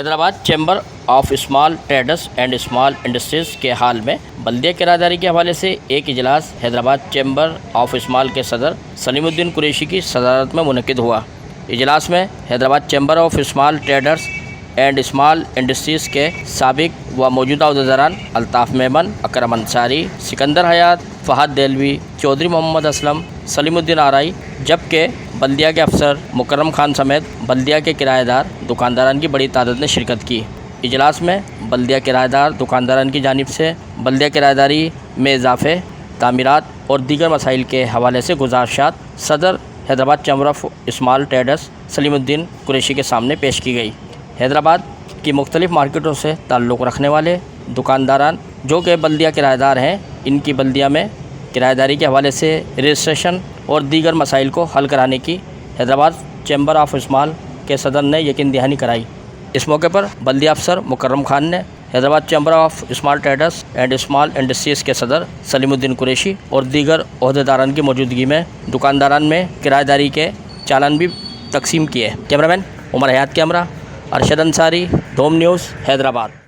Hyderabad chamber of small traders and small industries کے حال میں بلدیہ کرایہ داری کے حوالے سے ایک اجلاس حیدرآباد چیمبر آف اسمال کے صدر سلیم الدین قریشی کی صدارت میں منعقد ہوا۔ اجلاس میں Hyderabad chamber of small traders and small industries کے سابق و موجودہ عہدیداران الطاف میمن، اکرم انصاری، سکندر حیات، فہد دہلوی، چودھری محمد اسلم، سلیم الدین آرائی، جبکہ بلدیہ کے افسر مکرم خان سمیت بلدیہ کے کرایہ دار دکانداران کی بڑی تعداد نے شرکت کی۔ اجلاس میں بلدیہ کرایہ دار دکانداران کی جانب سے بلدیہ کرایہ داری میں اضافے، تعمیرات اور دیگر مسائل کے حوالے سے گزارشات صدر Hyderabad chamber of small traders Saleemuddin Qureshi کے سامنے پیش کی گئی۔ حیدرآباد کی مختلف مارکیٹوں سے تعلق رکھنے والے دکانداران جو کہ بلدیہ کرایہ دار ہیں، ان کی بلدیہ میں کرایہ داری کے حوالے سے رجسٹریشن اور دیگر مسائل کو حل کرانے کی حیدرآباد چیمبر آف اسمال کے صدر نے یقین دہانی کرائی۔ اس موقع پر بلدیہ افسر مکرم خان نے Hyderabad chamber of small traders and small industries کے صدر سلیم الدین قریشی اور دیگر عہدیداران کی موجودگی میں دکانداران میں کرایہ داری کے چالان بھی تقسیم کیے۔ کیمرہ مین عمر حیات کے ہمراہ ارشد انصاری، دوم نیوز، حیدرآباد۔